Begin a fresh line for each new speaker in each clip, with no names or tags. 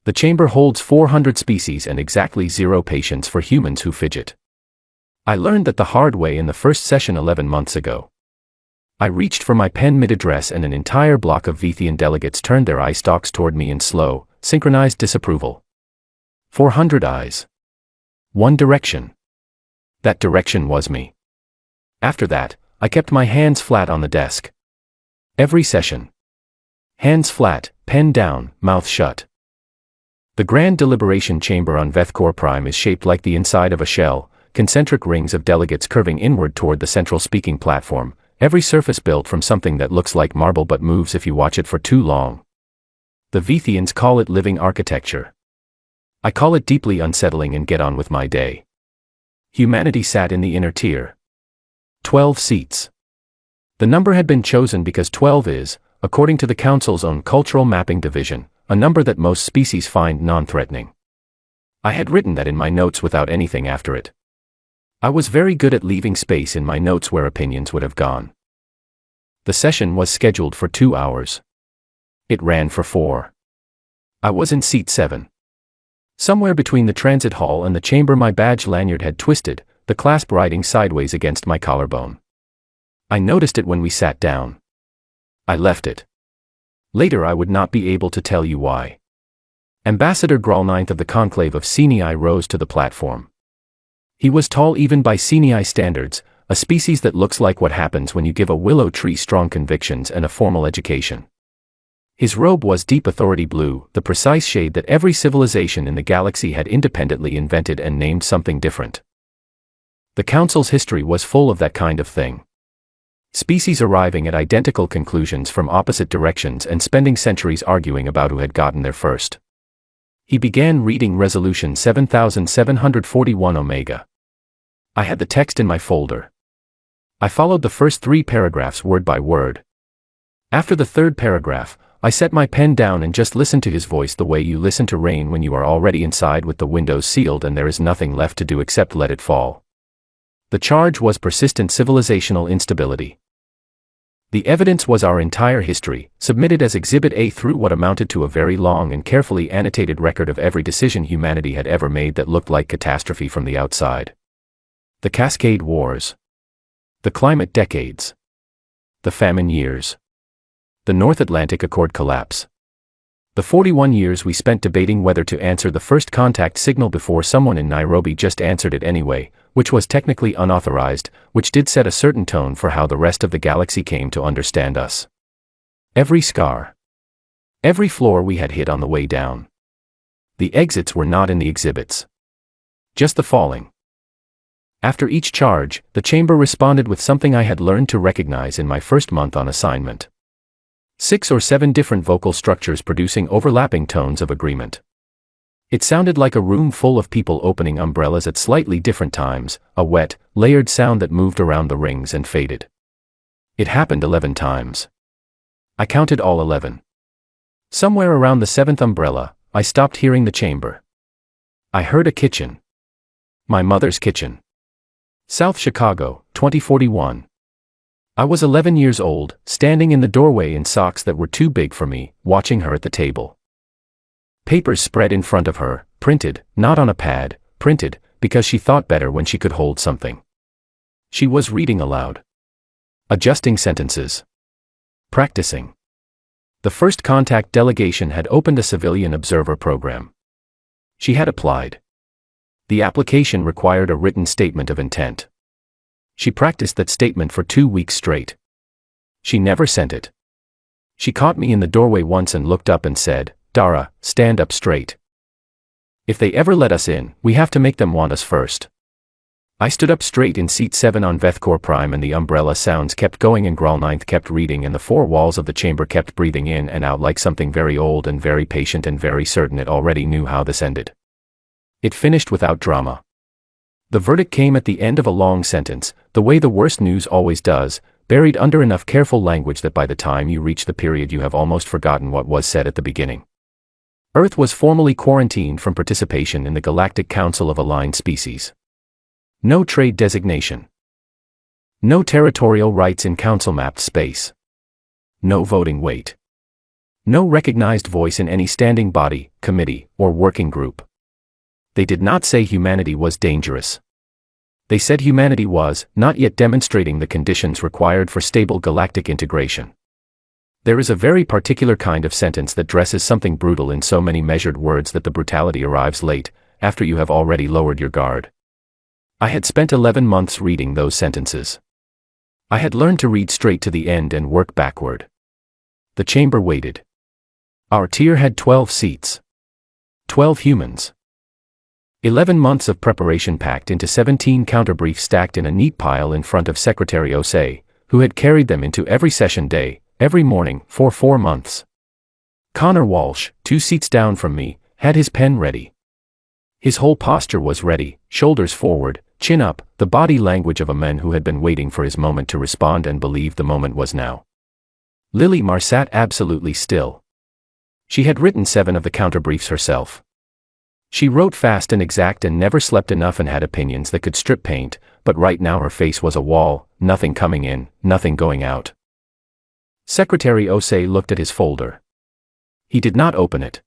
The chamber holds 400 species and exactly 0 patience for humans who fidget. I learned that the hard way in the first session 11 months ago. I reached for my pen mid-address and an entire block of Vethian delegates turned their eye stalks toward me in slow, synchronized disapproval. 400 eyes. One direction. That direction was me. After that, I kept my hands flat on the desk. Every session. Hands flat, pen down, mouth shut. The grand deliberation chamber on Vethkor Prime is shaped like the inside of a shell, concentric rings of delegates curving inward toward the central speaking platform, every surface built from something that looks like marble but moves if you watch it for too long. The Vethians call it living architecture. I call it deeply unsettling and get on with my day. Humanity sat in the inner tier. 12 seats. The number had been chosen because 12 is, according to the Council's own cultural mapping division, a number that most species find non-threatening. I had written that in my notes without anything after it. I was very good at leaving space in my notes where opinions would have gone. The session was scheduled for 2 hours. It ran for 4. I was in seat 7. Somewhere between the transit hall and the chamber my badge lanyard had twisted, the clasp riding sideways against my collarbone. I noticed it when we sat down. I left it. Later I would not be able to tell you why. Ambassador Grawl, 9th of the Conclave of Senii, rose to the platform. He was tall even by Senii standards, a species that looks like what happens when you give a willow tree strong convictions and a formal education. His robe was deep authority blue, the precise shade that every civilization in the galaxy had independently invented and named something different. The Council's history was full of that kind of thing. Species arriving at identical conclusions from opposite directions and spending centuries arguing about who had gotten there first. He began reading Resolution 7741 Omega. I had the text in my folder. I followed the first 3 paragraphs word by word. After the 3rd paragraph, I set my pen down and just listened to his voice the way you listen to rain when you are already inside with the windows sealed and there is nothing left to do except let it fall. The charge was persistent civilizational instability. The evidence was our entire history, submitted as Exhibit A through what amounted to a very long and carefully annotated record of every decision humanity had ever made that looked like catastrophe from the outside. The Cascade Wars. The Climate Decades. The Famine Years. The North Atlantic Accord Collapse. The 41 years we spent debating whether to answer the first contact signal before someone in Nairobi just answered it anyway, which was technically unauthorized, which did set a certain tone for how the rest of the galaxy came to understand us. Every scar. Every floor we had hit on the way down. The exits were not in the exhibits. Just the falling. After each charge, the chamber responded with something I had learned to recognize in my first month on assignment. 6 or 7 different vocal structures producing overlapping tones of agreement. It sounded like a room full of people opening umbrellas at slightly different times, a wet, layered sound that moved around the rings and faded. It happened 11 times. I counted all 11. Somewhere around the 7th umbrella, I stopped hearing the chamber. I heard a kitchen. My mother's kitchen. South Chicago, 2041. I was 11 years old, standing in the doorway in socks that were too big for me, watching her at the table. Papers spread in front of her, printed, not on a pad, printed, because she thought better when she could hold something. She was reading aloud. Adjusting sentences. Practicing. The first contact delegation had opened a civilian observer program. She had applied. The application required a written statement of intent. She practiced that statement for 2 weeks straight. She never sent it. She caught me in the doorway once and looked up and said, "Dara, stand up straight. If they ever let us in, we have to make them want us first." I stood up straight in seat 7 on Vethkor Prime and the umbrella sounds kept going and Grawl 9th kept reading and the 4 walls of the chamber kept breathing in and out like something very old and very patient and very certain it already knew how this ended. It finished without drama. The verdict came at the end of a long sentence, the way the worst news always does, buried under enough careful language that by the time you reach the period you have almost forgotten what was said at the beginning. Earth was formally quarantined from participation in the Galactic Council of Aligned Species. No trade designation. No territorial rights in council-mapped space. No voting weight. No recognized voice in any standing body, committee, or working group. They did not say humanity was dangerous. They said humanity was not yet demonstrating the conditions required for stable galactic integration. There is a very particular kind of sentence that dresses something brutal in so many measured words that the brutality arrives late, after you have already lowered your guard. I had spent 11 months reading those sentences. I had learned to read straight to the end and work backward. The chamber waited. Our tier had 12 seats. 12 humans. 11 months of preparation packed into 17 counterbriefs stacked in a neat pile in front of Secretary Osei, who had carried them into every session day, every morning, for 4 months. Connor Walsh, 2 seats down from me, had his pen ready. His whole posture was ready, shoulders forward, chin up, the body language of a man who had been waiting for his moment to respond and believed the moment was now. Lily Marr sat absolutely still. She had written 7 of the counterbriefs herself. She wrote fast and exact and never slept enough and had opinions that could strip paint, but right now her face was a wall, nothing coming in, nothing going out. Secretary Osei looked at his folder. He did not open it.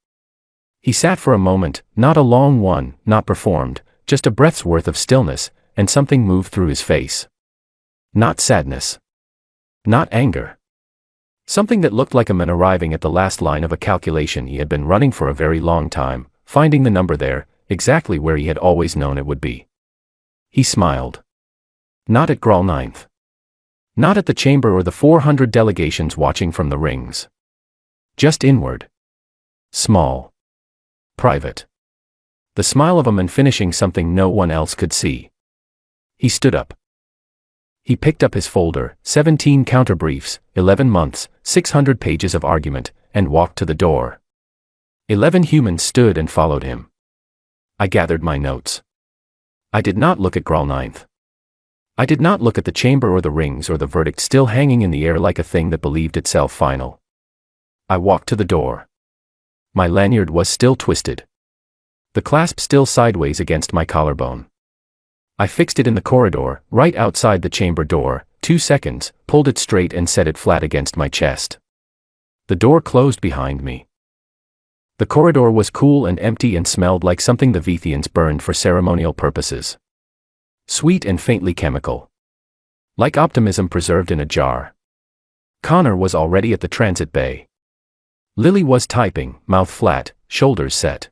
He sat for a moment, not a long one, not performed, just a breath's worth of stillness, and something moved through his face. Not sadness. Not anger. Something that looked like a man arriving at the last line of a calculation he had been running for a very long time, finding the number there, exactly where he had always known it would be. He smiled. Not at Graal 9th. Not at the chamber or the 400 delegations watching from the rings. Just inward. Small. Private. The smile of a man finishing something no one else could see. He stood up. He picked up his folder, 17 counterbriefs, 11 months, 600 pages of argument, and walked to the door. 11 humans stood and followed him. I gathered my notes. I did not look at Graal 9th. I did not look at the chamber or the rings or the verdict still hanging in the air like a thing that believed itself final. I walked to the door. My lanyard was still twisted. The clasp still sideways against my collarbone. I fixed it in the corridor, right outside the chamber door, 2 seconds, pulled it straight and set it flat against my chest. The door closed behind me. The corridor was cool and empty and smelled like something the Vethians burned for ceremonial purposes. Sweet and faintly chemical. Like optimism preserved in a jar. Connor was already at the transit bay. Lily was typing, mouth flat, shoulders set.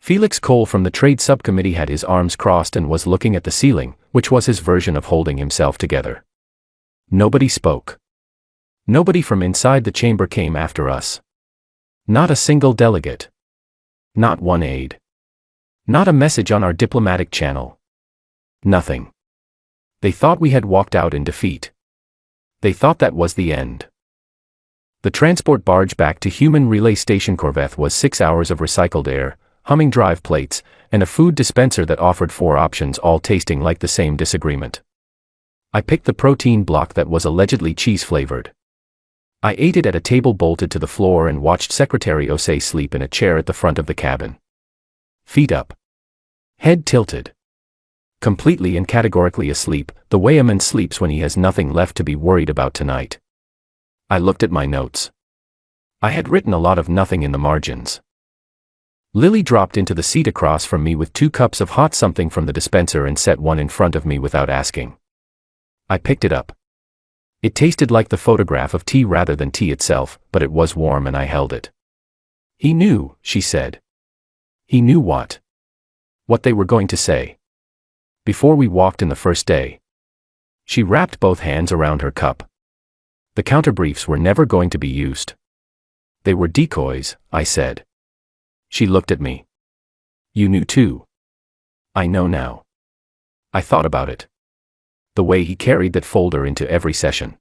Felix Cole from the trade subcommittee had his arms crossed and was looking at the ceiling, which was his version of holding himself together. Nobody spoke. Nobody from inside the chamber came after us. Not a single delegate. Not one aide. Not a message on our diplomatic channel. Nothing. They thought we had walked out in defeat. They thought that was the end. The transport barge back to Human Relay Station Corvette was 6 hours of recycled air, humming drive plates, and a food dispenser that offered 4 options all tasting like the same disagreement. I picked the protein block that was allegedly cheese-flavored. I ate it at a table bolted to the floor and watched Secretary Osei sleep in a chair at the front of the cabin. Feet up. Head tilted. Completely and categorically asleep, the way a man sleeps when he has nothing left to be worried about tonight. I looked at my notes. I had written a lot of nothing in the margins. Lily dropped into the seat across from me with 2 cups of hot something from the dispenser and set one in front of me without asking. I picked it up. It tasted like the photograph of tea rather than tea itself, but it was warm and I held it. He knew, she said. He knew what? What they were going to say. Before we walked in the first day. She wrapped both hands around her cup. The counterbriefs were never going to be used. They were decoys, I said. She looked at me. You knew too. I know now. I thought about it. The way he carried that folder into every session.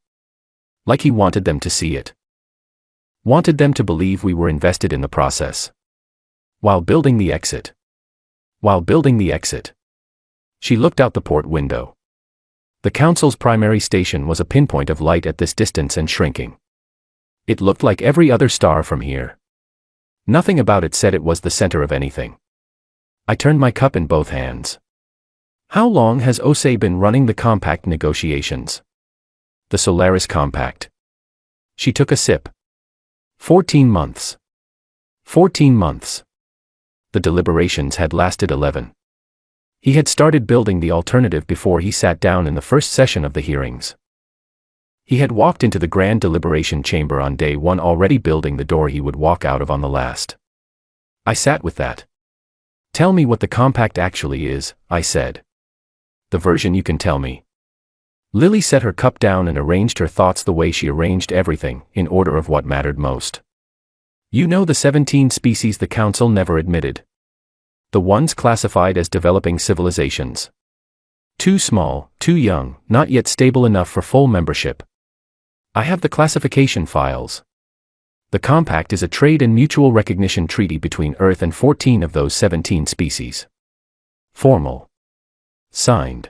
Like he wanted them to see it. Wanted them to believe we were invested in the process. While building the exit. While building the exit. She looked out the port window. The council's primary station was a pinpoint of light at this distance and shrinking. It looked like every other star from here. Nothing about it said it was the center of anything. I turned my cup in both hands. How long has Osei been running the compact negotiations? The Solaris Compact. She took a sip. 14 months. 14 months. The deliberations had lasted 11. He had started building the alternative before he sat down in the first session of the hearings. He had walked into the grand deliberation chamber on day 1 already building the door he would walk out of on the last. I sat with that. Tell me what the compact actually is, I said. The version you can tell me. Lily set her cup down and arranged her thoughts the way she arranged everything, in order of what mattered most. You know the 17 species the Council never admitted. The ones classified as developing civilizations. Too small, too young, not yet stable enough for full membership. I have the classification files. The compact is a trade and mutual recognition treaty between Earth and 14 of those 17 species. Formal. Signed.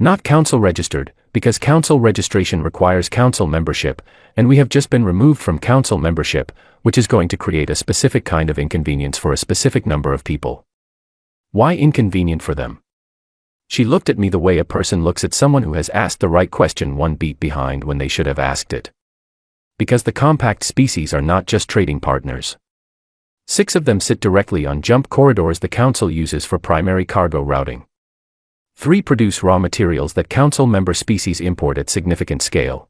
Not Council registered, because Council registration requires Council membership, and we have just been removed from Council membership, which is going to create a specific kind of inconvenience for a specific number of people. Why inconvenient for them? She looked at me the way a person looks at someone who has asked the right question one beat behind when they should have asked it. Because the compact species are not just trading partners. 6 of them sit directly on jump corridors the Council uses for primary cargo routing. 3 produce raw materials that Council member species import at significant scale.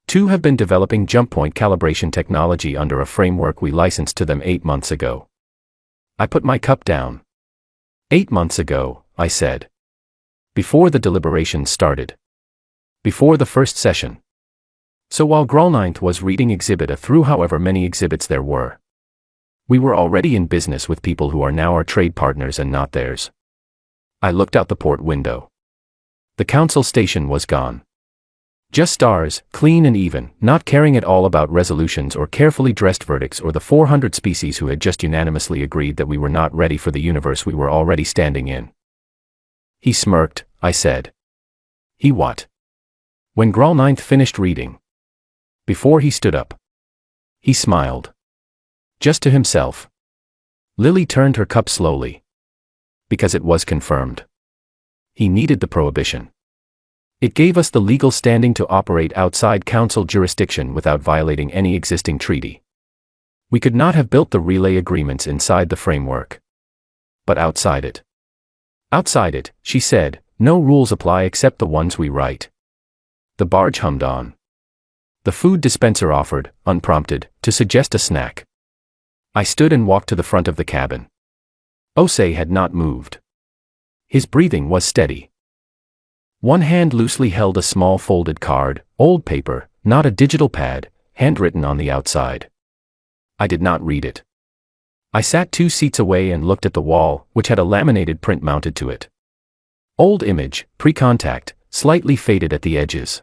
2 have been developing jump point calibration technology under a framework we licensed to them 8 months ago. I put my cup down. 8 months ago, I said. Before the deliberations started. Before the first session. So while Grolninth was reading Exhibit A through however many exhibits there were, we were already in business with people who are now our trade partners and not theirs. I looked out the port window. The Council station was gone. Just stars, clean and even, not caring at all about resolutions or carefully dressed verdicts or the 400 species who had just unanimously agreed that we were not ready for the universe we were already standing in. He smirked, I said. He what? When Grolninth finished reading. Before he stood up. He smiled. Just to himself. Lily turned her cup slowly. Because it was confirmed. He needed the prohibition. It gave us the legal standing to operate outside Council jurisdiction without violating any existing treaty. We could not have built the relay agreements inside the framework. But outside it. Outside it, she said, no rules apply except the ones we write. The barge hummed on. The food dispenser offered, unprompted, to suggest a snack. I stood and walked to the front of the cabin. Osei had not moved. His breathing was steady. One hand loosely held a small folded card, old paper, not a digital pad, handwritten on the outside. I did not read it. I sat 2 seats away and looked at the wall, which had a laminated print mounted to it. Old image, pre-contact, slightly faded at the edges.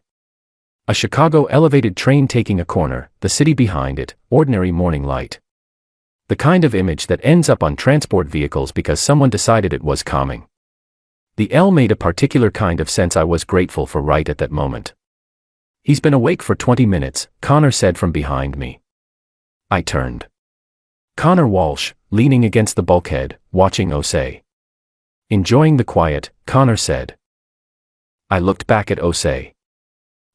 A Chicago elevated train taking a corner, the city behind it, ordinary morning light. The kind of image that ends up on transport vehicles because someone decided it was calming. The L made a particular kind of sense I was grateful for right at that moment. He's been awake for 20 minutes, Connor said from behind me. I turned. Connor Walsh, leaning against the bulkhead, watching Osei. Enjoying the quiet, Connor said. I looked back at Osei.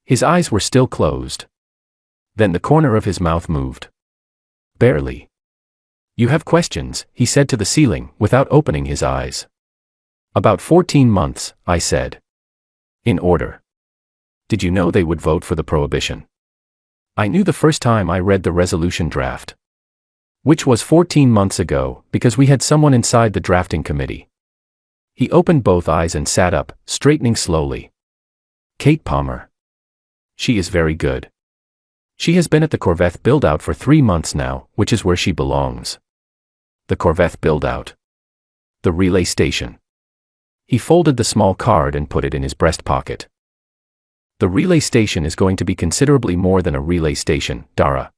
His eyes were still closed. Then the corner of his mouth moved. Barely. You have questions, he said to the ceiling, without opening his eyes. About 14 months, I said. In order. Did you know they would vote for the prohibition? I knew the first time I read the resolution draft. Which was 14 months ago, because we had someone inside the drafting committee. He opened both eyes and sat up, straightening slowly. Kate Palmer. She is very good. She has been at the Corvette build-out for 3 months now, which is where she belongs. The Corvette build-out. The relay station. He folded the small card and put it in his breast pocket. The relay station is going to be considerably more than a relay station, Dara.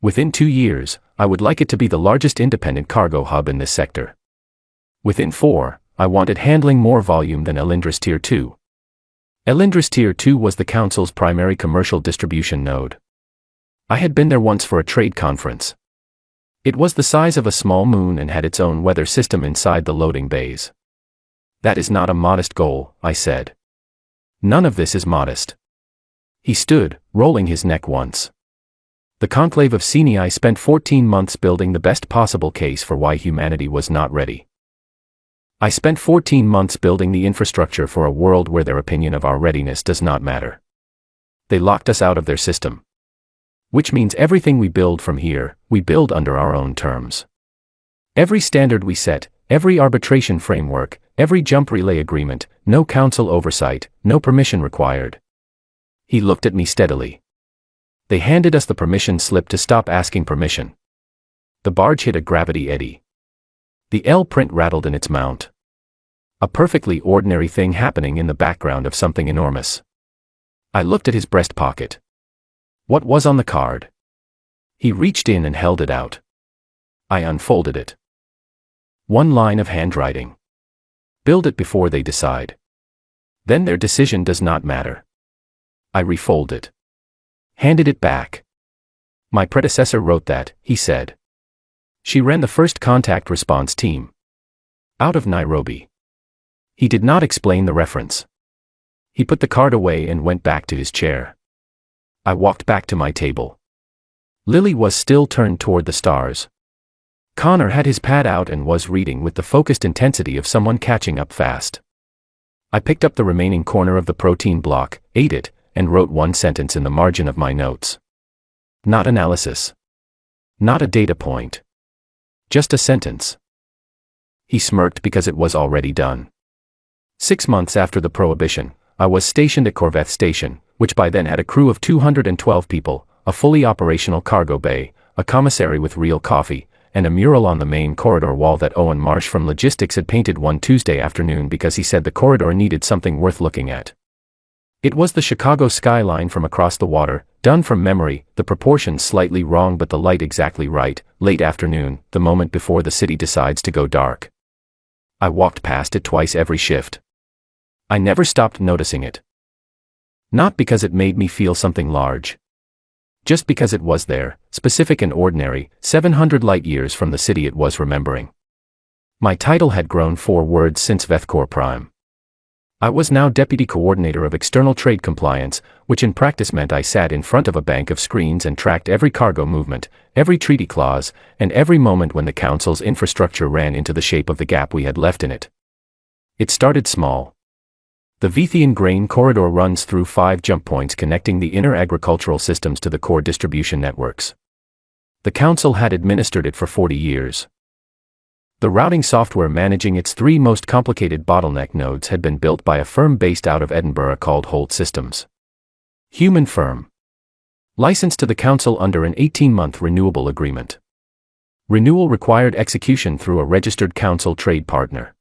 Within 2 years, I would like it to be the largest independent cargo hub in this sector. Within 4, I want it handling more volume than Elindris Tier 2. Elindris Tier 2 was the Council's primary commercial distribution node. I had been there once for a trade conference. It was the size of a small moon and had its own weather system inside the loading bays. That is not a modest goal, I said. None of this is modest. He stood, rolling his neck once. The conclave of Sci-Fi spent 14 months building the best possible case for why humanity was not ready. I spent 14 months building the infrastructure for a world where their opinion of our readiness does not matter. They locked us out of their system. Which means everything we build from here, we build under our own terms. Every standard we set, every arbitration framework, every jump relay agreement, no council oversight, no permission required. He looked at me steadily. They handed us the permission slip to stop asking permission. The barge hit a gravity eddy. The L print rattled in its mount. A perfectly ordinary thing happening in the background of something enormous. I looked at his breast pocket. What was on the card? He reached in and held it out. I unfolded it. One line of handwriting. Build it before they decide. Then their decision does not matter. I refolded it. Handed it back. My predecessor wrote that, he said. She ran the first contact response team. Out of Nairobi. He did not explain the reference. He put the card away and went back to his chair. I walked back to my table. Lily was still turned toward the stars. Connor had his pad out and was reading with the focused intensity of someone catching up fast. I picked up the remaining corner of the protein block, ate it, and wrote one sentence in the margin of my notes. Not analysis. Not a data point. Just a sentence. He smirked because it was already done. 6 months after the Prohibition, I was stationed at Corvette Station, which by then had a crew of 212 people, a fully operational cargo bay, a commissary with real coffee, and a mural on the main corridor wall that Owen Marsh from Logistics had painted one Tuesday afternoon because he said the corridor needed something worth looking at. It was the Chicago skyline from across the water, done from memory, the proportions slightly wrong but the light exactly right, late afternoon, the moment before the city decides to go dark. I walked past it twice every shift. I never stopped noticing it. Not because it made me feel something large. Just because it was there, specific and ordinary, 700 light-years from the city it was remembering. My title had grown 4 words since HFY Prime. I was now Deputy Coordinator of External Trade Compliance, which in practice meant I sat in front of a bank of screens and tracked every cargo movement, every treaty clause, and every moment when the Council's infrastructure ran into the shape of the gap we had left in it. It started small. The Vithian grain corridor runs through 5 jump points connecting the inner agricultural systems to the core distribution networks. The Council had administered it for 40 years. The routing software managing its 3 most complicated bottleneck nodes had been built by a firm based out of Edinburgh called Holt Systems. Human firm. Licensed to the Council under an 18-month renewable agreement. Renewal required execution through a registered Council trade partner.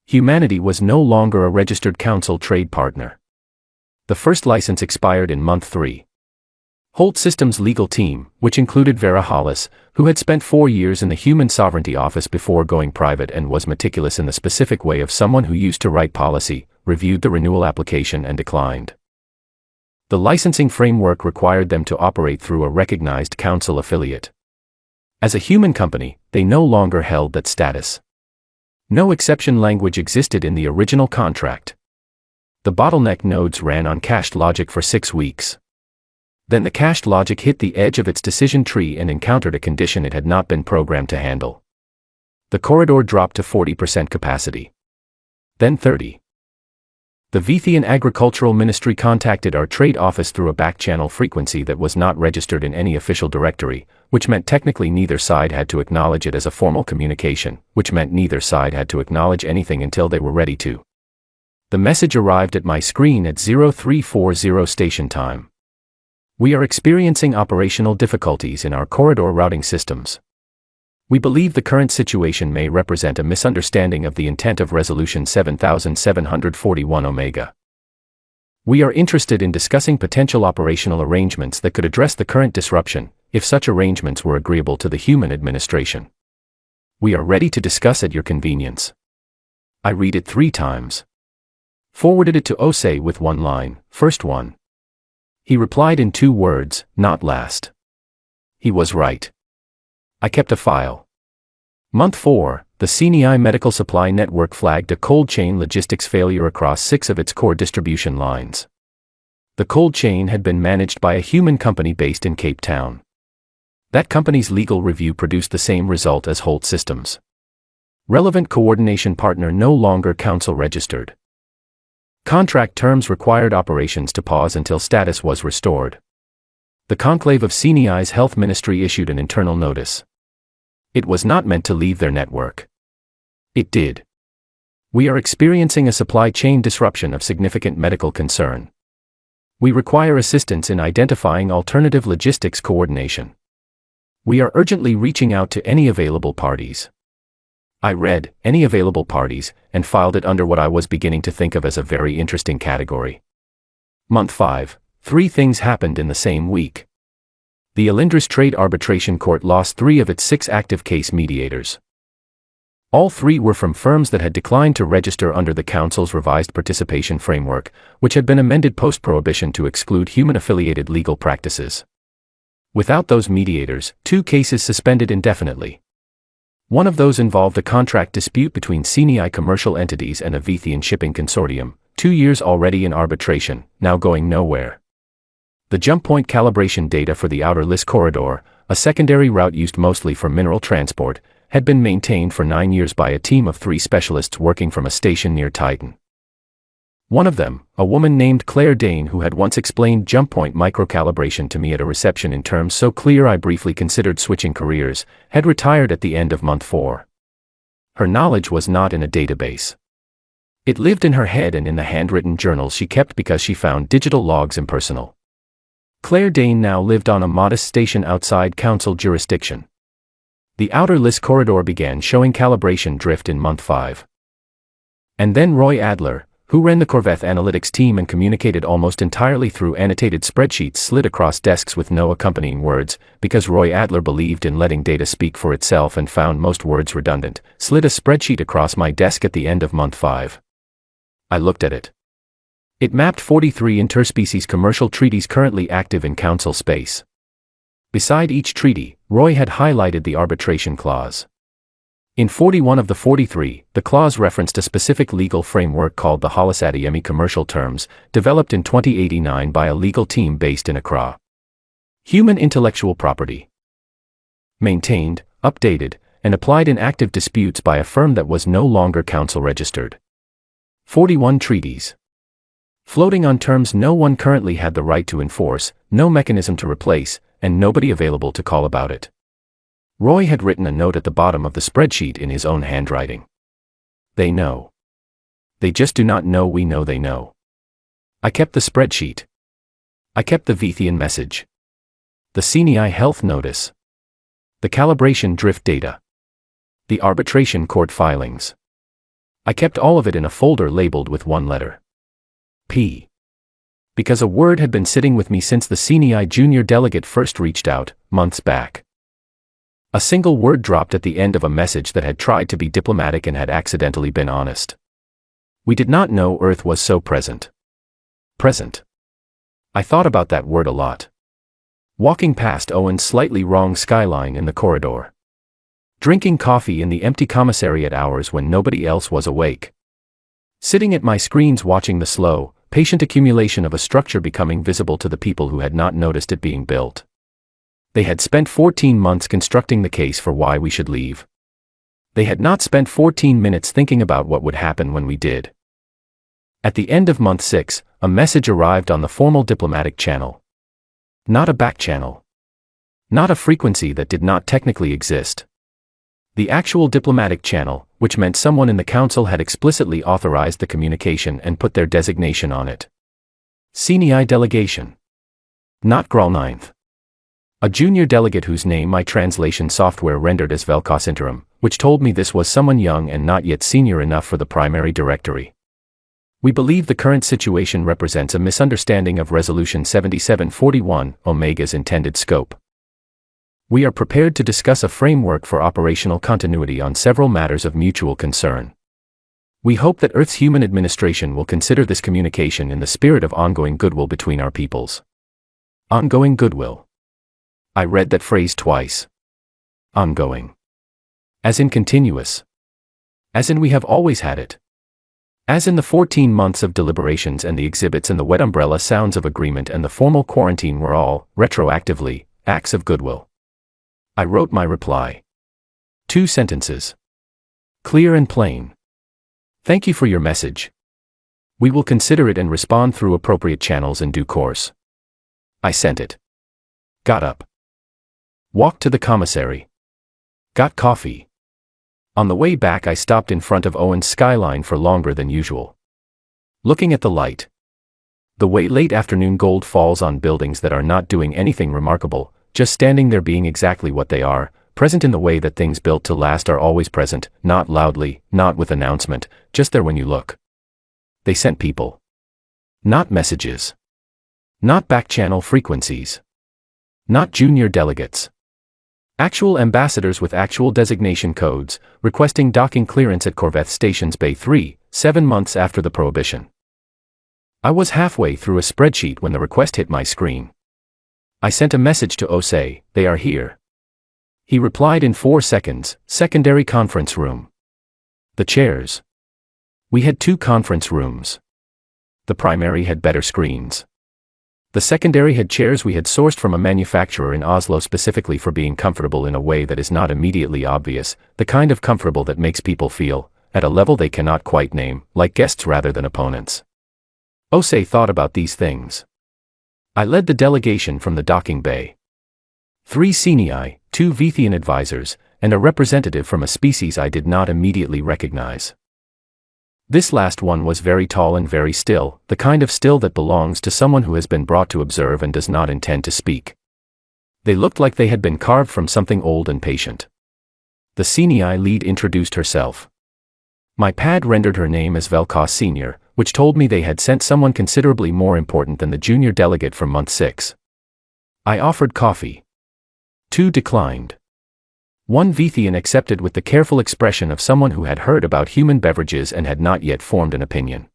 Humanity was no longer a registered Council trade partner. The first license expired in month 3. Holt Systems' legal team, which included Vera Hollis, who had spent 4 years in the Human Sovereignty Office before going private and was meticulous in the specific way of someone who used to write policy, reviewed the renewal application and declined. The licensing framework required them to operate through a recognized Council affiliate. As a human company, they no longer held that status. No exception language existed in the original contract. The bottleneck nodes ran on cached logic for 6 weeks. Then the cached logic hit the edge of its decision tree and encountered a condition it had not been programmed to handle. The corridor dropped to 40% capacity. Then 30%. The Vithian Agricultural Ministry contacted our trade office through a back-channel frequency that was not registered in any official directory, which meant technically neither side had to acknowledge it as a formal communication, which meant neither side had to acknowledge anything until they were ready to. The message arrived at my screen at 0340 station time. We are experiencing operational difficulties in our corridor routing systems. We believe the current situation may represent a misunderstanding of the intent of Resolution 7741 Omega. We are interested in discussing potential operational arrangements that could address the current disruption, if such arrangements were agreeable to the human administration. We are ready to discuss at your convenience. I read it 3 times. Forwarded it to Osei with 1 line, first one. He replied in 2 words, not last. He was right. I kept a file. Month 4, the Sci-Fi medical supply network flagged a cold chain logistics failure across 6 of its core distribution lines. The cold chain had been managed by a human company based in Cape Town. That company's legal review produced the same result as Holt Systems. Relevant coordination partner no longer council registered. Contract terms required operations to pause until status was restored. The conclave of CNI's health ministry issued an internal notice. It was not meant to leave their network. It did. We are experiencing a supply chain disruption of significant medical concern. We require assistance in identifying alternative logistics coordination. We are urgently reaching out to any available parties. I read, any available parties, and filed it under what I was beginning to think of as a very interesting category. Month 5, 3 things happened in the same week. The Alindris Trade Arbitration Court lost 3 of its 6 active case mediators. All 3 were from firms that had declined to register under the Council's revised participation framework, which had been amended post-prohibition to exclude human-affiliated legal practices. Without those mediators, 2 cases suspended indefinitely. One of those involved a contract dispute between CNI commercial entities and a Vythian shipping consortium, 2 years already in arbitration, now going nowhere. The jump point calibration data for the Outer List corridor, a secondary route used mostly for mineral transport, had been maintained for 9 years by a team of 3 specialists working from a station near Titan. One of them, a woman named Claire Dane who had once explained jump point microcalibration to me at a reception in terms so clear I briefly considered switching careers, had retired at the end of month 4. Her knowledge was not in a database. It lived in her head and in the handwritten journals she kept because she found digital logs impersonal. Claire Dane now lived on a modest station outside council jurisdiction. The Outer List corridor began showing calibration drift in month 5. And then Roy Adler, who ran the Corvette analytics team and communicated almost entirely through annotated spreadsheets slid across desks with no accompanying words, because Roy Adler believed in letting data speak for itself and found most words redundant, slid a spreadsheet across my desk at the end of month 5. I looked at it. It mapped 43 interspecies commercial treaties currently active in council space. Beside each treaty, Roy had highlighted the arbitration clause. In 41 of the 43, the clause referenced a specific legal framework called the Halasadiemi Commercial Terms, developed in 2089 by a legal team based in Accra. Human intellectual property. Maintained, updated, and applied in active disputes by a firm that was no longer council registered. 41 treaties. Floating on terms no one currently had the right to enforce, no mechanism to replace, and nobody available to call about it. Roy had written a note at the bottom of the spreadsheet in his own handwriting. They know. They just do not know we know they know. I kept the spreadsheet. I kept the Vythian message. The CNI health notice. The calibration drift data. The arbitration court filings. I kept all of it in a folder labeled with one letter. P. Because a word had been sitting with me since the CNI junior delegate first reached out, months back. A single word dropped at the end of a message that had tried to be diplomatic and had accidentally been honest. We did not know Earth was so present. Present. I thought about that word a lot. Walking past Owen's slightly wrong skyline in the corridor. Drinking coffee in the empty commissariat hours when nobody else was awake. Sitting at my screens watching the slow, patient accumulation of a structure becoming visible to the people who had not noticed it being built. They had spent 14 months constructing the case for why we should leave. They had not spent 14 minutes thinking about what would happen when we did. At the end of month 6, a message arrived on the formal diplomatic channel. Not a back channel. Not a frequency that did not technically exist. The actual diplomatic channel, which meant someone in the council had explicitly authorized the communication and put their designation on it. CNI delegation. Not Graal 9th. A junior delegate whose name my translation software rendered as Velkos Interim, which told me this was someone young and not yet senior enough for the primary directory. We believe the current situation represents a misunderstanding of Resolution 7741, Omega's intended scope. We are prepared to discuss a framework for operational continuity on several matters of mutual concern. We hope that Earth's human administration will consider this communication in the spirit of ongoing goodwill between our peoples. Ongoing goodwill. I read that phrase twice. Ongoing. As in continuous. As in we have always had it. As in the 14 months of deliberations and the exhibits and the wet umbrella sounds of agreement and the formal quarantine were all, retroactively, acts of goodwill. I wrote my reply. 2 sentences. Clear and plain. Thank you for your message. We will consider it and respond through appropriate channels in due course. I sent it. Got up. Walked to the commissary. Got coffee. On the way back I stopped in front of Owen's skyline for longer than usual. Looking at the light. The way late afternoon gold falls on buildings that are not doing anything remarkable, just standing there being exactly what they are, present in the way that things built to last are always present, not loudly, not with announcement, just there when you look. They sent people. Not messages. Not back-channel frequencies. Not junior delegates. Actual ambassadors with actual designation codes, requesting docking clearance at Corvette Stations Bay 3, 7 months after the Prohibition. I was halfway through a spreadsheet when the request hit my screen. I sent a message to Osei, they are here. He replied in 4 seconds, secondary conference room. The chairs. We had 2 conference rooms. The primary had better screens. The secondary had chairs we had sourced from a manufacturer in Oslo specifically for being comfortable in a way that is not immediately obvious, the kind of comfortable that makes people feel, at a level they cannot quite name, like guests rather than opponents. Osei thought about these things. I led the delegation from the docking bay. 3 Senii, 2 Vithian advisors, and a representative from a species I did not immediately recognize. This last one was very tall and very still, the kind of still that belongs to someone who has been brought to observe and does not intend to speak. They looked like they had been carved from something old and patient. The Senii lead introduced herself. My pad rendered her name as Velkos Sr., which told me they had sent someone considerably more important than the junior delegate from month 6. I offered coffee. 2 declined. 1 Vithian accepted with the careful expression of someone who had heard about human beverages and had not yet formed an opinion.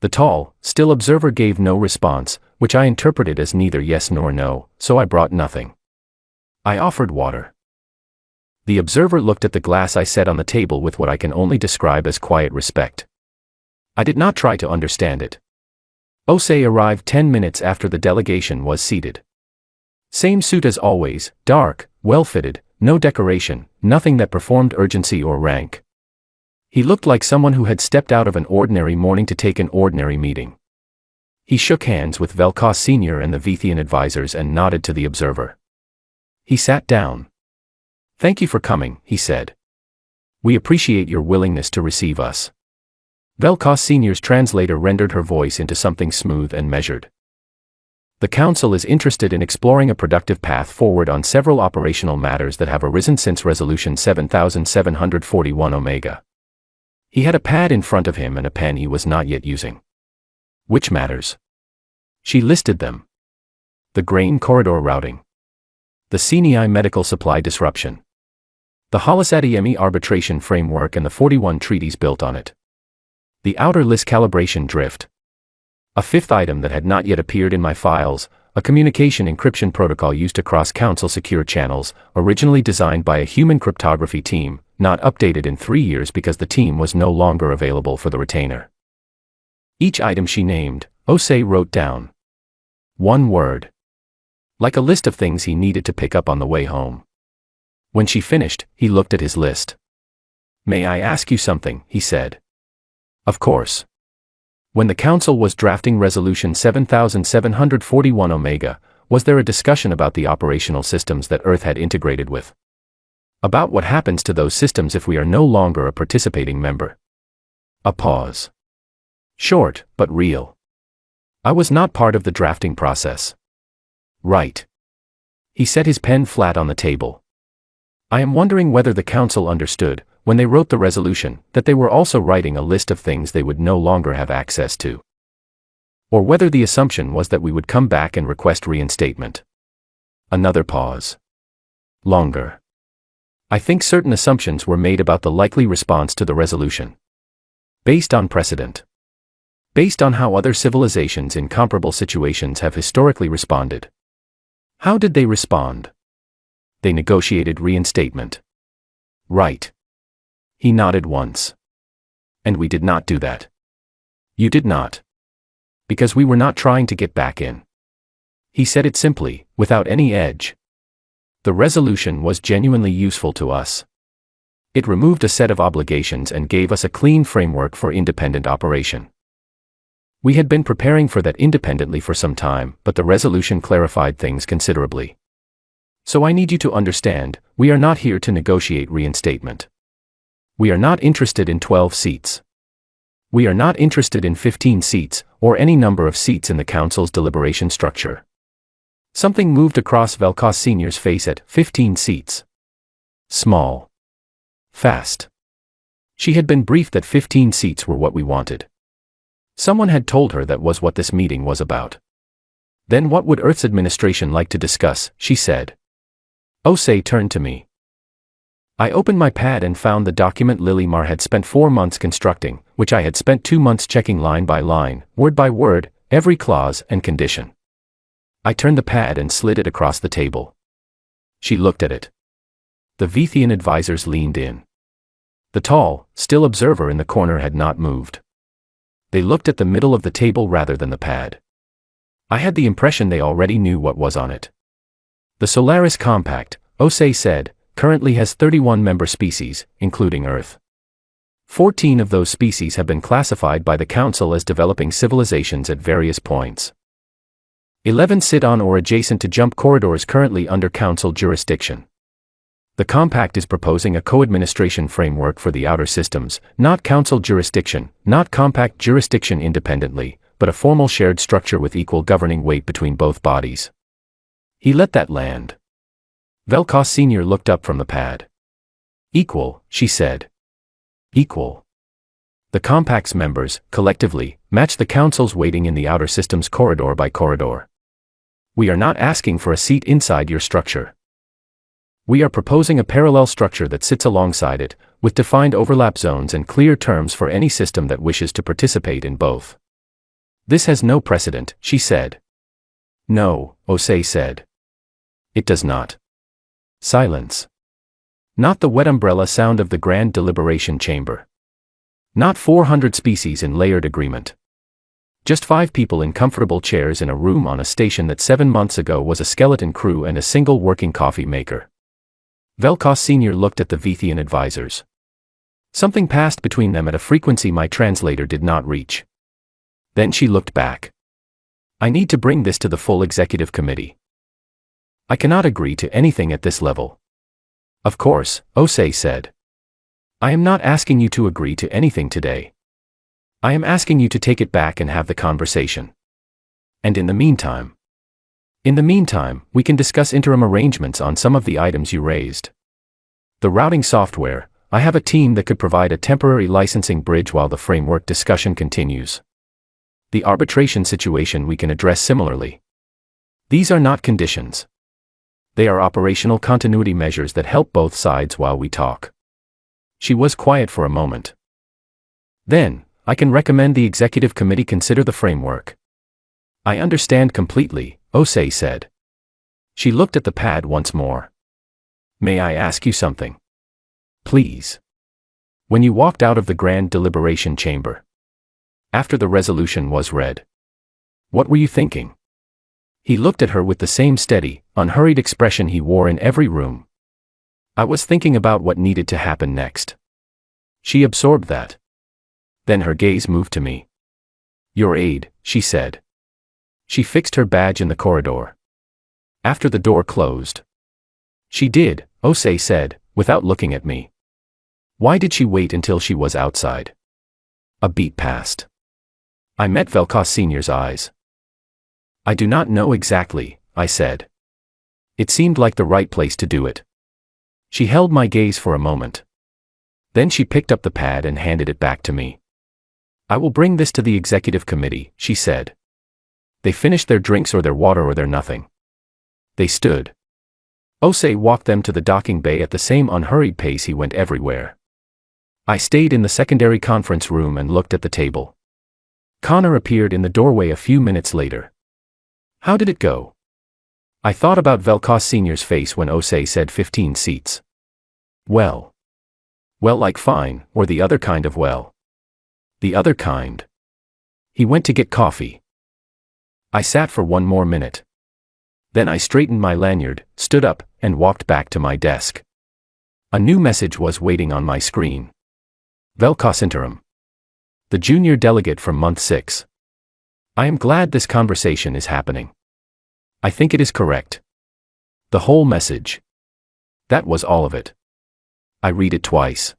The tall, still observer gave no response, which I interpreted as neither yes nor no, so I brought nothing. I offered water. The observer looked at the glass I set on the table with what I can only describe as quiet respect. I did not try to understand it. Osei arrived 10 minutes after the delegation was seated. Same suit as always, dark, well-fitted, no decoration, nothing that performed urgency or rank. He looked like someone who had stepped out of an ordinary morning to take an ordinary meeting. He shook hands with Velkos Sr. and the Vithian advisors and nodded to the observer. He sat down. Thank you for coming, he said. We appreciate your willingness to receive us. Velkos Sr.'s translator rendered her voice into something smooth and measured. The Council is interested in exploring a productive path forward on several operational matters that have arisen since Resolution 7741 Omega. He had a pad in front of him and a pen he was not yet using. Which matters? She listed them. The grain corridor routing. The Senii medical supply disruption. The Holosatiemi arbitration framework and the 41 treaties built on it. The outer list calibration drift. A 5th item that had not yet appeared in my files, a communication encryption protocol used across Council secure channels, originally designed by a human cryptography team, not updated in 3 years because the team was no longer available for the retainer. Each item she named, Osei wrote down. 1 word. Like a list of things he needed to pick up on the way home. When she finished, he looked at his list. May I ask you something, he said. Of course. When the Council was drafting Resolution 7741 Omega, was there a discussion about the operational systems that Earth had integrated with? About what happens to those systems if we are no longer a participating member? A pause. Short, but real. I was not part of the drafting process. Right. He set his pen flat on the table. I am wondering whether the Council understood, when they wrote the resolution, that they were also writing a list of things they would no longer have access to. Or whether the assumption was that we would come back and request reinstatement. Another pause. Longer. I think certain assumptions were made about the likely response to the resolution. Based on precedent. Based on how other civilizations in comparable situations have historically responded. How did they respond? They negotiated reinstatement. Right. He nodded once. And we did not do that. You did not. Because we were not trying to get back in. He said it simply, without any edge. The resolution was genuinely useful to us. It removed a set of obligations and gave us a clean framework for independent operation. We had been preparing for that independently for some time, but the resolution clarified things considerably. So I need you to understand, we are not here to negotiate reinstatement. We are not interested in 12 seats. We are not interested in 15 seats, or any number of seats in the Council's deliberation structure. Something moved across Velkos Sr.'s face at 15 seats. Small. Fast. She had been briefed that 15 seats were what we wanted. Someone had told her that was what this meeting was about. Then what would Earth's administration like to discuss, she said. Osei turned to me. I opened my pad and found the document Lilimar had spent 4 months constructing, which I had spent 2 months checking line by line, word by word, every clause and condition. I turned the pad and slid it across the table. She looked at it. The Vethian advisors leaned in. The tall, still observer in the corner had not moved. They looked at the middle of the table rather than the pad. I had the impression they already knew what was on it. The Solaris Compact, Osei said, currently has 31 member species, including Earth. 14 of those species have been classified by the Council as developing civilizations at various points. 11 sit on or adjacent to jump corridors currently under Council jurisdiction. The Compact is proposing a co-administration framework for the outer systems, not Council jurisdiction, not Compact jurisdiction independently, but a formal shared structure with equal governing weight between both bodies. He let that land. Velkos Sr. looked up from the pad. Equal, she said. Equal. The Compact's members, collectively, match the Council's weighting in the outer systems corridor by corridor. We are not asking for a seat inside your structure. We are proposing a parallel structure that sits alongside it, with defined overlap zones and clear terms for any system that wishes to participate in both. This has no precedent, she said. No, Osei said. It does not. Silence. Not the wet umbrella sound of the Grand Deliberation Chamber. Not 400 species in layered agreement. Just 5 people in comfortable chairs in a room on a station that 7 months ago was a skeleton crew and a single working coffee maker. Velkos Sr. looked at the Vethian advisors. Something passed between them at a frequency my translator did not reach. Then she looked back. I need to bring this to the full executive committee. I cannot agree to anything at this level. Of course, Osei said. I am not asking you to agree to anything today. I am asking you to take it back and have the conversation. And in the meantime, we can discuss interim arrangements on some of the items you raised. The routing software, I have a team that could provide a temporary licensing bridge while the framework discussion continues. The arbitration situation we can address similarly. These are not conditions. They are operational continuity measures that help both sides while we talk. She was quiet for a moment. Then, I can recommend the executive committee consider the framework. I understand completely, Osei said. She looked at the pad once more. May I ask you something? Please. When you walked out of the Grand Deliberation Chamber, after the resolution was read, what were you thinking? He looked at her with the same steady, unhurried expression he wore in every room. I was thinking about what needed to happen next. She absorbed that. Then her gaze moved to me. Your aide, she said. She fixed her badge in the corridor. After the door closed. She did, Osei said, without looking at me. Why did she wait until she was outside? A beat passed. I met Velkos Sr.'s eyes. I do not know exactly, I said. It seemed like the right place to do it. She held my gaze for a moment. Then she picked up the pad and handed it back to me. I will bring this to the executive committee, she said. They finished their drinks or their water or their nothing. They stood. Osei walked them to the docking bay at the same unhurried pace he went everywhere. I stayed in the secondary conference room and looked at the table. Connor appeared in the doorway a few minutes later. How did it go? I thought about Velkos Sr.'s face when Osei said 15 seats. Well. Well, like fine, or the other kind of well. The other kind. He went to get coffee. I sat for one more minute. Then I straightened my lanyard, stood up, and walked back to my desk. A new message was waiting on my screen. Velkos interim. The junior delegate from month 6. I am glad this conversation is happening. I think it is correct. The whole message. That was all of it. I read it twice.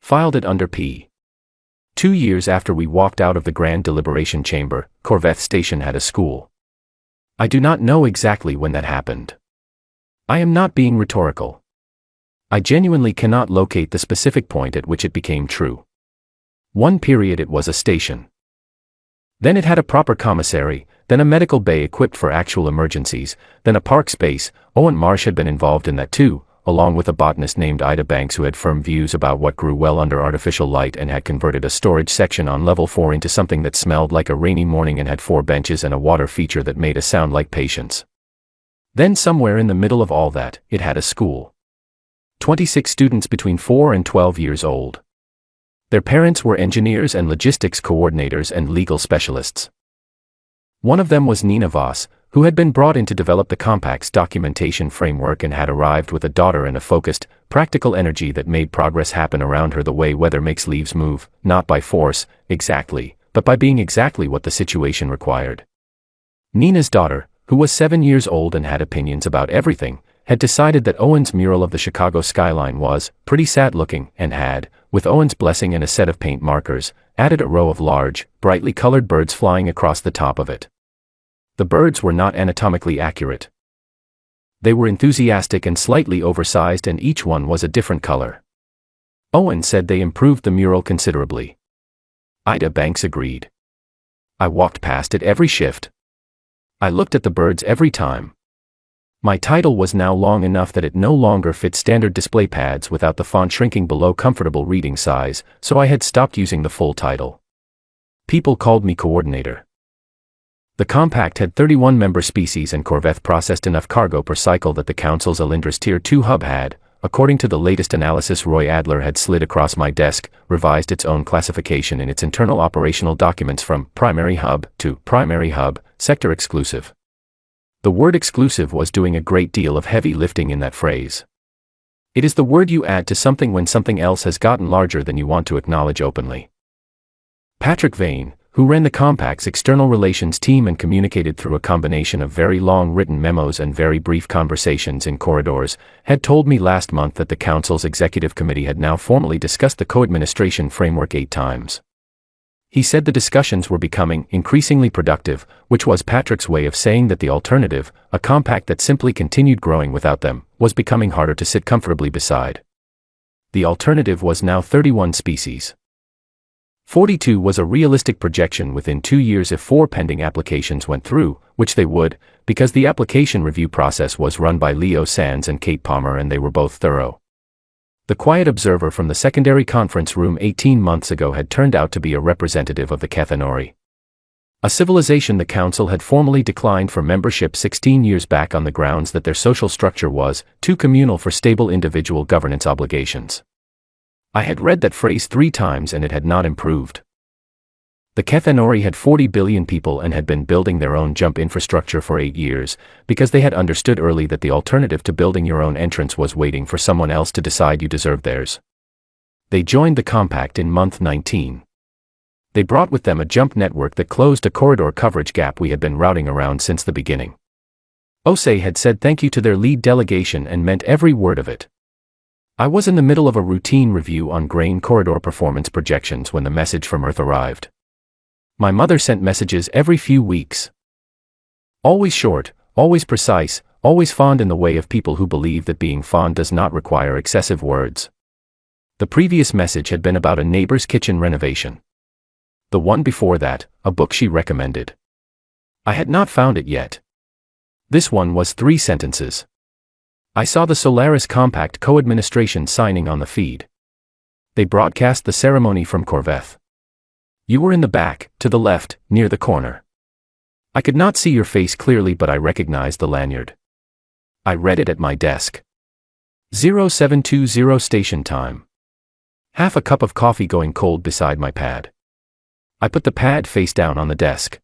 Filed it under P. 2 years after we walked out of the Grand Deliberation Chamber, Corvette Station had a school. I do not know exactly when that happened. I am not being rhetorical. I genuinely cannot locate the specific point at which it became true. One period it was a station. Then it had a proper commissary, then a medical bay equipped for actual emergencies, then a park space. Owen Marsh had been involved in that too, along with a botanist named Ida Banks who had firm views about what grew well under artificial light and had converted a storage section on level 4 into something that smelled like a rainy morning and had 4 benches and a water feature that made a sound like patience. Then somewhere in the middle of all that, it had a school. 26 students between 4 and 12 years old. Their parents were engineers and logistics coordinators and legal specialists. One of them was Nina Voss, who had been brought in to develop the Compact's documentation framework and had arrived with a daughter and a focused, practical energy that made progress happen around her the way weather makes leaves move, not by force, exactly, but by being exactly what the situation required. Nina's daughter, who was 7 years old and had opinions about everything, had decided that Owen's mural of the Chicago skyline was pretty sad-looking and had, with Owen's blessing and a set of paint markers, added a row of large, brightly colored birds flying across the top of it. The birds were not anatomically accurate. They were enthusiastic and slightly oversized, and each one was a different color. Owen said they improved the mural considerably. Ida Banks agreed. I walked past it every shift. I looked at the birds every time. My title was now long enough that it no longer fit standard display pads without the font shrinking below comfortable reading size, so I had stopped using the full title. People called me coordinator. The Compact had 31 member species, and Corvette processed enough cargo per cycle that the Council's Alindris Tier 2 hub had, according to the latest analysis Roy Adler had slid across my desk, revised its own classification in its internal operational documents from primary hub to primary hub, sector exclusive. The word exclusive was doing a great deal of heavy lifting in that phrase. It is the word you add to something when something else has gotten larger than you want to acknowledge openly. Patrick Vane, who ran the Compact's external relations team and communicated through a combination of very long written memos and very brief conversations in corridors, had told me last month that the Council's Executive Committee had now formally discussed the co-administration framework 8 times. He said the discussions were becoming increasingly productive, which was Patrick's way of saying that the alternative, a Compact that simply continued growing without them, was becoming harder to sit comfortably beside. The alternative was now 31 species. 42 was a realistic projection within 2 years if 4 pending applications went through, which they would, because the application review process was run by Leo Sands and Kate Palmer and they were both thorough. The quiet observer from the secondary conference room 18 months ago had turned out to be a representative of the Cathanori. A civilization the Council had formally declined for membership 16 years back on the grounds that their social structure was too communal for stable individual governance obligations. I had read that phrase 3 times and it had not improved. The Cathanori had 40 billion people and had been building their own jump infrastructure for 8 years, because they had understood early that the alternative to building your own entrance was waiting for someone else to decide you deserved theirs. They joined the Compact in month 19. They brought with them a jump network that closed a corridor coverage gap we had been routing around since the beginning. Osei had said thank you to their lead delegation and meant every word of it. I was in the middle of a routine review on grain corridor performance projections when the message from Earth arrived. My mother sent messages every few weeks. Always short, always precise, always fond in the way of people who believe that being fond does not require excessive words. The previous message had been about a neighbor's kitchen renovation. The one before that, a book she recommended. I had not found it yet. This one was 3 sentences. I saw the Solaris Compact co-administration signing on the feed. They broadcast the ceremony from Corvette. You were in the back, to the left, near the corner. I could not see your face clearly, but I recognized the lanyard. I read it at my desk. 0720 station time. Half a cup of coffee going cold beside my pad. I put the pad face down on the desk.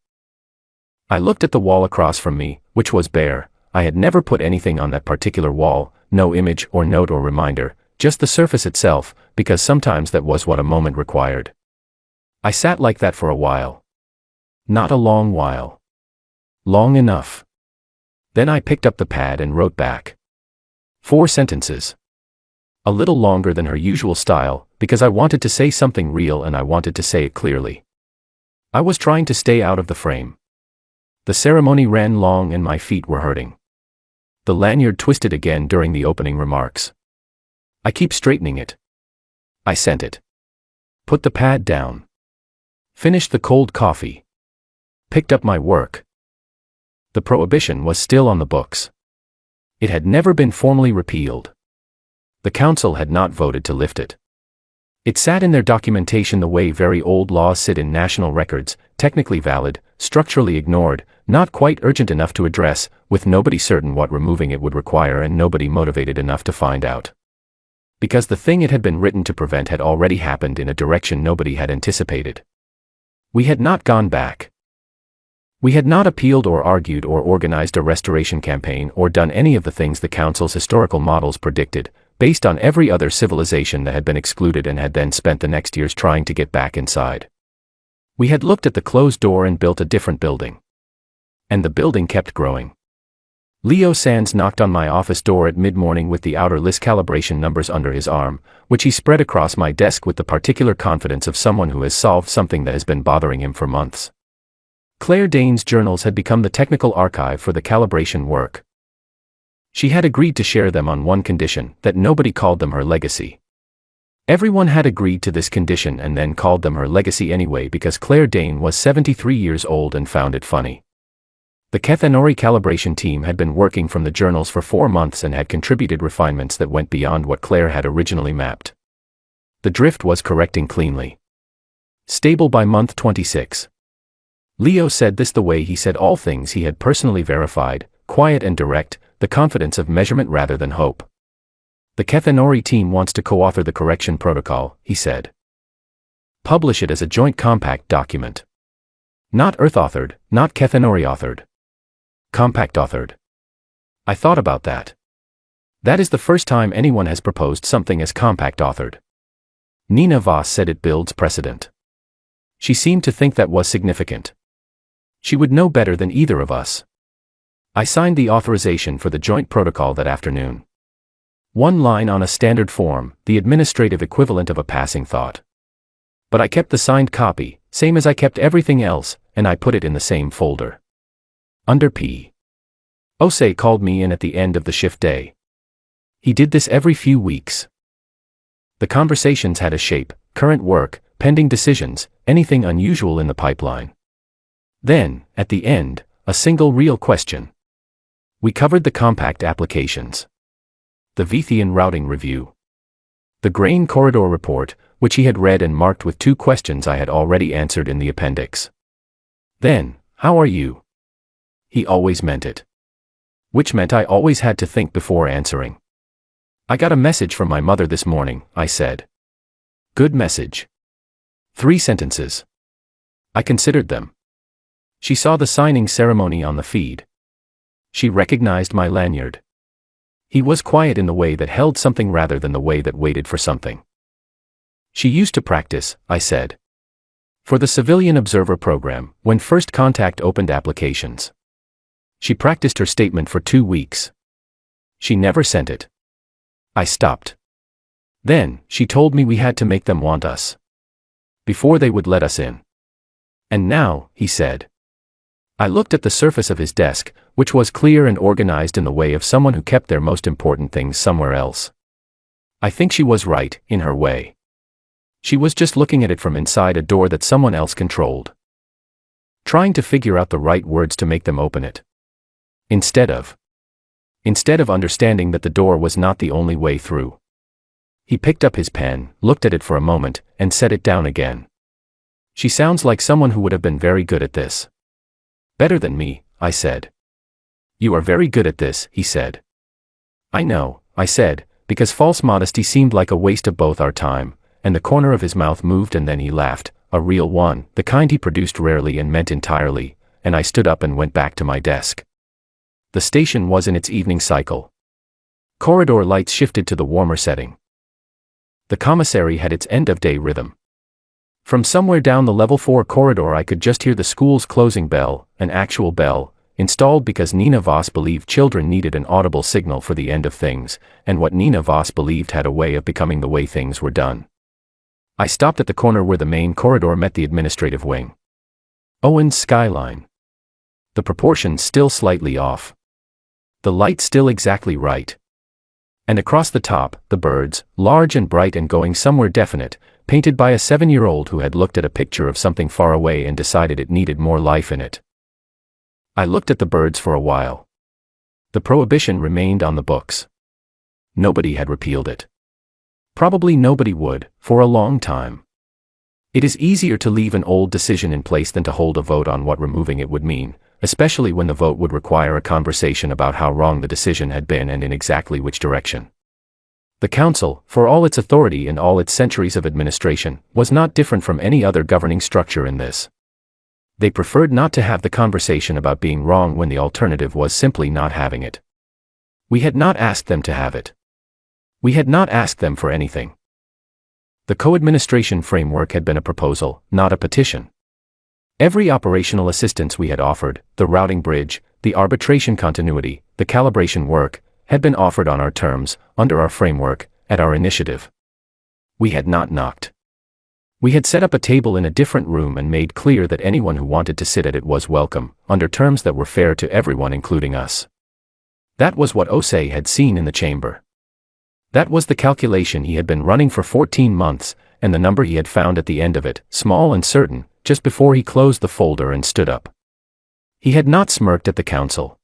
I looked at the wall across from me, which was bare, I had never put anything on that particular wall, no image or note or reminder, just the surface itself, because sometimes that was what a moment required. I sat like that for a while. Not a long while. Long enough. Then I picked up the pad and wrote back. 4 sentences. A little longer than her usual style, because I wanted to say something real and I wanted to say it clearly. I was trying to stay out of the frame. The ceremony ran long and my feet were hurting. The lanyard twisted again during the opening remarks. I keep straightening it. I sent it. Put the pad down. Finished the cold coffee. Picked up my work. The prohibition was still on the books. It had never been formally repealed. The council had not voted to lift it. It sat in their documentation the way very old laws sit in national records, technically valid, structurally ignored, not quite urgent enough to address, with nobody certain what removing it would require and nobody motivated enough to find out. Because the thing it had been written to prevent had already happened in a direction nobody had anticipated. We had not gone back. We had not appealed or argued or organized a restoration campaign or done any of the things the council's historical models predicted, based on every other civilization that had been excluded and had then spent the next years trying to get back inside. We had looked at the closed door and built a different building. And the building kept growing. Leo Sands knocked on my office door at mid-morning with the outer list calibration numbers under his arm, which he spread across my desk with the particular confidence of someone who has solved something that has been bothering him for months. Claire Dane's journals had become the technical archive for the calibration work. She had agreed to share them on one condition, that nobody called them her legacy. Everyone had agreed to this condition and then called them her legacy anyway because Claire Dane was 73 years old and found it funny. The Kethanori calibration team had been working from the journals for 4 months and had contributed refinements that went beyond what Claire had originally mapped. The drift was correcting cleanly. Stable by month 26. Leo said this the way he said all things he had personally verified, quiet and direct, the confidence of measurement rather than hope. The Kethanori team wants to co-author the correction protocol, he said. Publish it as a joint compact document. Not Earth-authored, not Kethanori-authored. Compact-authored. I thought about that. That is the first time anyone has proposed something as compact-authored. Nina Voss said it builds precedent. She seemed to think that was significant. She would know better than either of us. I signed the authorization for the joint protocol that afternoon. 1 line on a standard form, the administrative equivalent of a passing thought. But I kept the signed copy, same as I kept everything else, and I put it in the same folder. Under P. Osei called me in at the end of the shift day. He did this every few weeks. The conversations had a shape, current work, pending decisions, anything unusual in the pipeline. Then, at the end, a single real question. We covered the compact applications. The Vithian routing review. The grain corridor report, which he had read and marked with 2 questions I had already answered in the appendix. Then, how are you? He always meant it. Which meant I always had to think before answering. I got a message from my mother this morning, I said. Good message. 3 sentences. I considered them. She saw the signing ceremony on the feed. She recognized my lanyard. He was quiet in the way that held something rather than the way that waited for something. She used to practice, I said. For the Civilian Observer Program, when First Contact opened applications. She practiced her statement for 2 weeks. She never sent it. I stopped. Then, she told me we had to make them want us. Before they would let us in. And now, he said. I looked at the surface of his desk, which was clear and organized in the way of someone who kept their most important things somewhere else. I think she was right, in her way. She was just looking at it from inside a door that someone else controlled. Trying to figure out the right words to make them open it. Instead of understanding that the door was not the only way through. He picked up his pen, looked at it for a moment, and set it down again. She sounds like someone who would have been very good at this. Better than me, I said. You are very good at this, he said. I know, I said, because false modesty seemed like a waste of both our time, and the corner of his mouth moved and then he laughed, a real one, the kind he produced rarely and meant entirely, and I stood up and went back to my desk. The station was in its evening cycle. Corridor lights shifted to the warmer setting. The commissary had its end-of-day rhythm. From somewhere down the level 4 corridor I could just hear the school's closing bell, an actual bell, installed because Nina Voss believed children needed an audible signal for the end of things, and what Nina Voss believed had a way of becoming the way things were done. I stopped at the corner where the main corridor met the administrative wing. Owen's skyline. The proportions still slightly off. The light still exactly right. And across the top, the birds, large and bright and going somewhere definite, painted by a 7-year-old who had looked at a picture of something far away and decided it needed more life in it. I looked at the birds for a while. The prohibition remained on the books. Nobody had repealed it. Probably nobody would, for a long time. It is easier to leave an old decision in place than to hold a vote on what removing it would mean, especially when the vote would require a conversation about how wrong the decision had been and in exactly which direction. The council, for all its authority and all its centuries of administration, was not different from any other governing structure in this. They preferred not to have the conversation about being wrong when the alternative was simply not having it. We had not asked them to have it. We had not asked them for anything. The co-administration framework had been a proposal, not a petition. Every operational assistance we had offered, the routing bridge, the arbitration continuity, the calibration work, had been offered on our terms, under our framework, at our initiative. We had not knocked. We had set up a table in a different room and made clear that anyone who wanted to sit at it was welcome, under terms that were fair to everyone including us. That was what Osei had seen in the chamber. That was the calculation he had been running for 14 months, and the number he had found at the end of it, small and certain, just before he closed the folder and stood up. He had not smirked at the council.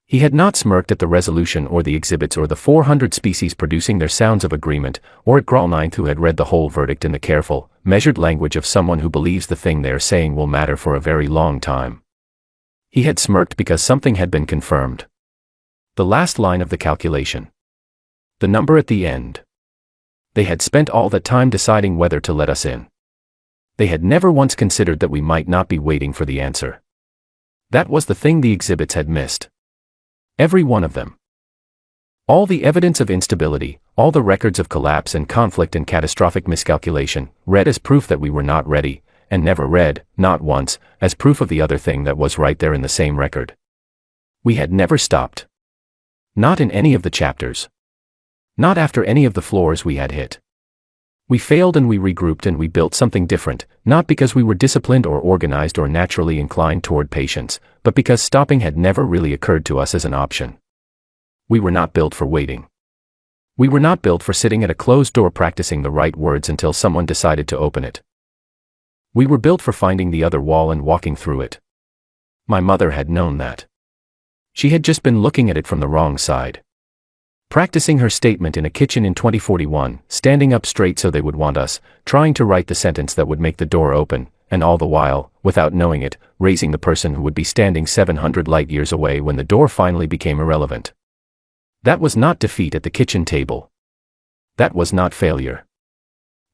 He had not smirked at the resolution or the exhibits or the 400 species producing their sounds of agreement, or at Graal Ninth who had read the whole verdict in the careful, measured language of someone who believes the thing they are saying will matter for a very long time. He had smirked because something had been confirmed. The last line of the calculation. The number at the end. They had spent all that time deciding whether to let us in. They had never once considered that we might not be waiting for the answer. That was the thing the exhibits had missed. Every one of them. All the evidence of instability, all the records of collapse and conflict and catastrophic miscalculation, read as proof that we were not ready, and never read, not once, as proof of the other thing that was right there in the same record. We had never stopped. Not in any of the chapters. Not after any of the floors we had hit. We failed and we regrouped and we built something different, not because we were disciplined or organized or naturally inclined toward patience, but because stopping had never really occurred to us as an option. We were not built for waiting. We were not built for sitting at a closed door practicing the right words until someone decided to open it. We were built for finding the other wall and walking through it. My mother had known that. She had just been looking at it from the wrong side. Practicing her statement in a kitchen in 2041, standing up straight so they would want us, trying to write the sentence that would make the door open, and all the while, without knowing it, raising the person who would be standing 700 light years away when the door finally became irrelevant. That was not defeat at the kitchen table. That was not failure.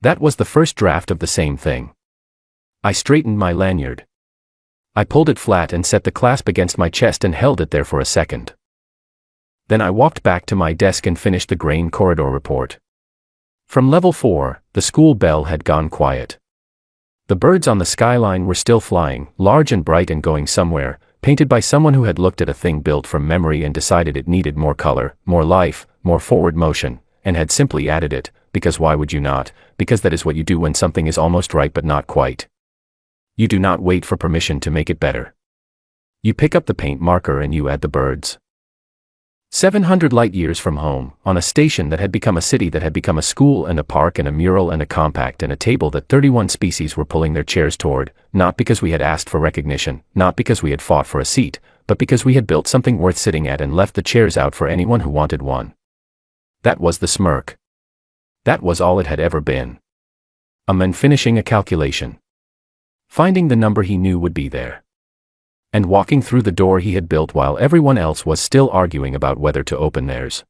That was the first draft of the same thing. I straightened my lanyard. I pulled it flat and set the clasp against my chest and held it there for a second. Then I walked back to my desk and finished the grain corridor report. From level 4, the school bell had gone quiet. The birds on the skyline were still flying, large and bright and going somewhere, painted by someone who had looked at a thing built from memory and decided it needed more color, more life, more forward motion, and had simply added it, because why would you not, because that is what you do when something is almost right but not quite. You do not wait for permission to make it better. You pick up the paint marker and you add the birds. 700 light years from home, on a station that had become a city that had become a school and a park and a mural and a compact and a table that 31 species were pulling their chairs toward, not because we had asked for recognition, not because we had fought for a seat, but because we had built something worth sitting at and left the chairs out for anyone who wanted one. That was the smirk. That was all it had ever been. A man finishing a calculation. Finding the number he knew would be there. And walking through the door he had built while everyone else was still arguing about whether to open theirs.